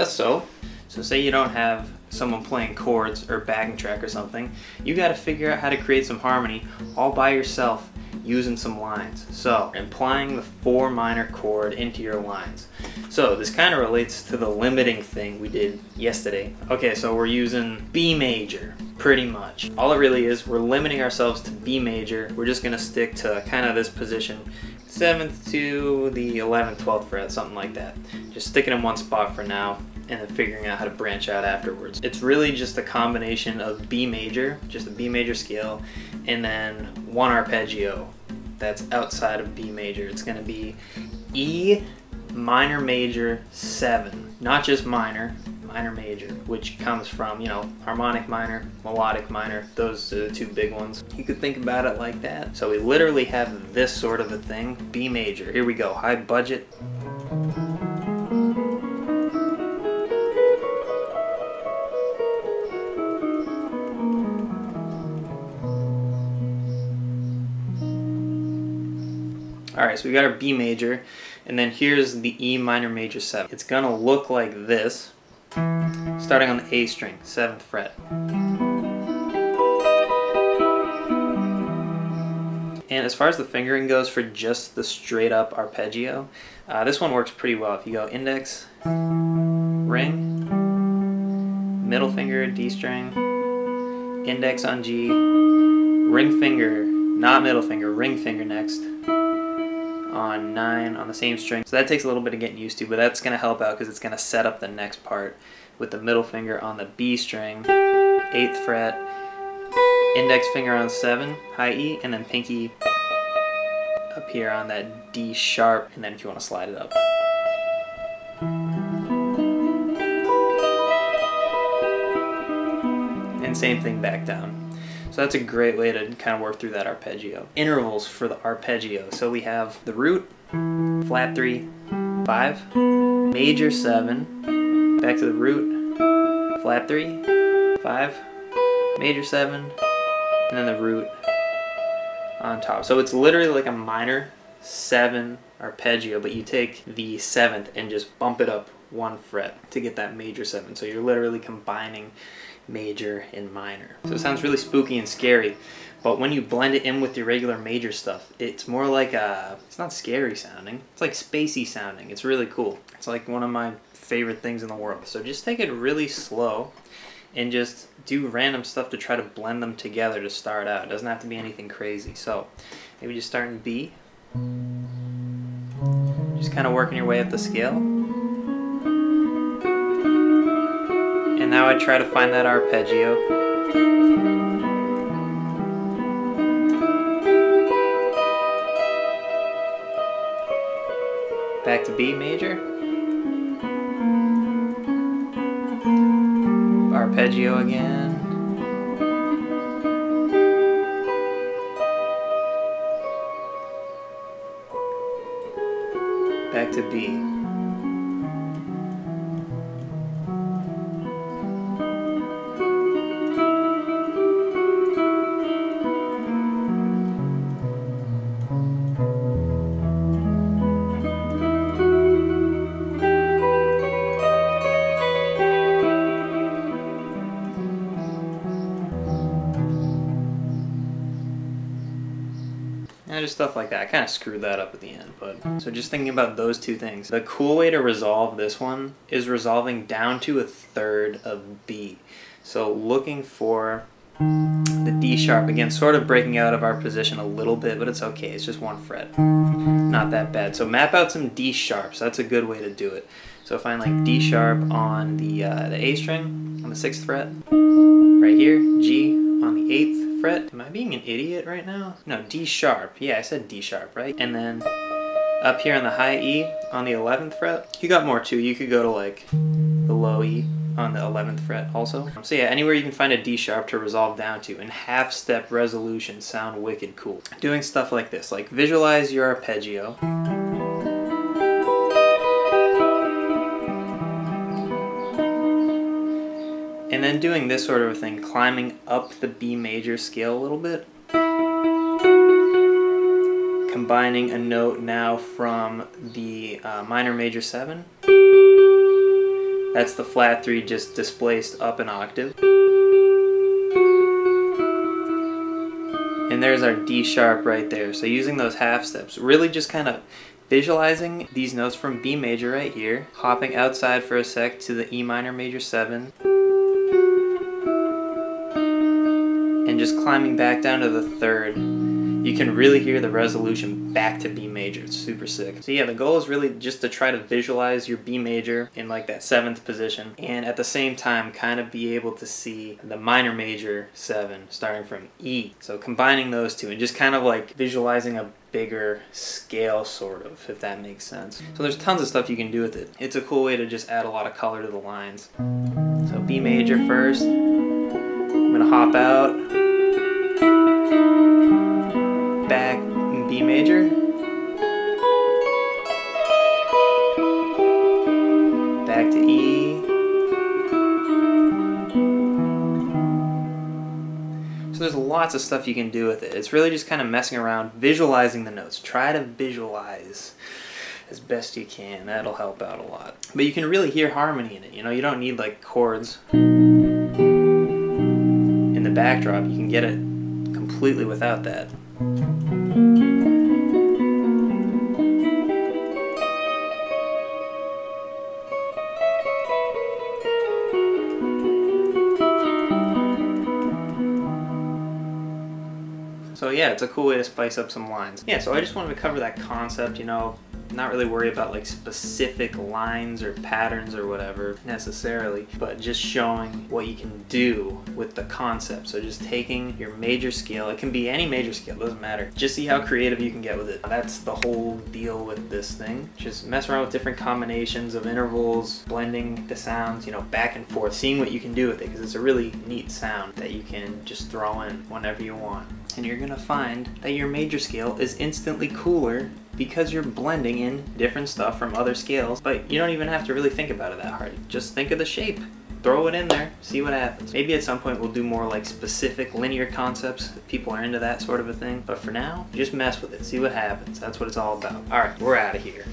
guess so. So say you don't have someone playing chords or backing track or something, you got to figure out how to create some harmony all by yourself using some lines. So implying the 4 minor chord into your lines. So this kind of relates to the limiting thing we did yesterday. Okay, so we're using B major pretty much. All it really is, we're limiting ourselves to B major. We're just gonna stick to kind of this position, 7th to the 11th, 12th fret, something like that. Just stick it in one spot for now and then figuring out how to branch out afterwards. It's really just a combination of B major, just a B major scale, and then 1 arpeggio that's outside of B major. It's gonna be E minor major 7, not just minor, minor major, which comes from, you know, harmonic minor, melodic minor. Those are the 2 big ones. You could think about it like that. So we literally have this sort of a thing, B major. Here we go, high budget. Alright, so we got our B major, and then here's the E minor major 7. It's gonna look like this, starting on the A string, 7th fret. And as far as the fingering goes for just the straight up arpeggio, this one works pretty well. If you go index, ring, middle finger, D string, index on G, ring finger, not middle finger, ring finger next, on 9 on the same string. So that takes a little bit of getting used to, but that's going to help out because it's going to set up the next part with the middle finger on the B string, 8th fret, index finger on 7, high E, and then pinky up here on that D sharp, and then if you want to slide it up. And same thing back down. So that's a great way to kind of work through that arpeggio. Intervals for the arpeggio. So we have the root, flat 3, 5, major 7, back to the root, flat 3, 5, major 7, and then the root on top. So it's literally like a minor 7 arpeggio, but you take the 7th and just bump it up 1 fret to get that major 7. So you're literally combining major and minor. So it sounds really spooky and scary, but when you blend it in with your regular major stuff, it's more like it's not scary sounding, it's like spacey sounding. It's really cool. It's like one of my favorite things in the world. So just take it really slow and just do random stuff to try to blend them together to start out. It doesn't have to be anything crazy. So maybe just start in B, just kind of working your way up the scale. And now I try to find that arpeggio. Back to B major. Arpeggio again. Back to B. Just stuff like that. I kind of screwed that up at the end, but so just thinking about those 2 things. The cool way to resolve this one is resolving down to a 1/3 of B. So looking for the D sharp, again, sort of breaking out of our position a little bit, but it's okay. It's just 1 fret. Not that bad. So map out some D sharps. That's a good way to do it. So find like D sharp on the A string on the 6th fret, right here, G on the 8th fret. Am I being an idiot right now? No, D sharp. Yeah, I said D sharp, right? And then up here on the high E on the 11th fret. You got more too. You could go to like the low E on the 11th fret also. So yeah, anywhere you can find a D sharp to resolve down to, and half-step resolution sound wicked cool. Doing stuff like this, like visualize your arpeggio. And then doing this sort of a thing, climbing up the B major scale a little bit. Combining a note now from the minor major 7 That's the flat 3 just displaced up an octave. And there's our D sharp right there. So using those half steps, really just kind of visualizing these notes from B major right here, hopping outside for a sec to the E minor major 7, and just climbing back down to the 3rd. You can really hear the resolution back to B major. It's super sick. So yeah, the goal is really just to try to visualize your B major in like that 7th position, and at the same time kind of be able to see the minor major 7 starting from E. So combining those two and just kind of like visualizing a bigger scale, sort of, if that makes sense. So there's tons of stuff you can do with it. It's a cool way to just add a lot of color to the lines. So B major first. I'm gonna hop out, back in B major, back to E. So there's lots of stuff you can do with it. It's really just kind of messing around, visualizing the notes. Try to visualize as best you can. That'll help out a lot. But you can really hear harmony in it. You know, you don't need like chords in the backdrop. You can get it completely without that. So yeah, it's a cool way to spice up some lines. Yeah, so I just wanted to cover that concept, you know, not really worry about like specific lines or patterns or whatever necessarily, but just showing what you can do with the concept. So just taking your major scale, it can be any major scale, doesn't matter. Just see how creative you can get with it. That's the whole deal with this thing. Just mess around with different combinations of intervals, blending the sounds, you know, back and forth, seeing what you can do with it, because it's a really neat sound that you can just throw in whenever you want. And you're gonna find that your major scale is instantly cooler because you're blending in different stuff from other scales, but you don't even have to really think about it that hard. Just think of the shape, throw it in there, see what happens. Maybe at some point we'll do more like specific linear concepts if people are into that sort of a thing, but for now, just mess with it, see what happens. That's what it's all about. All right, we're out of here.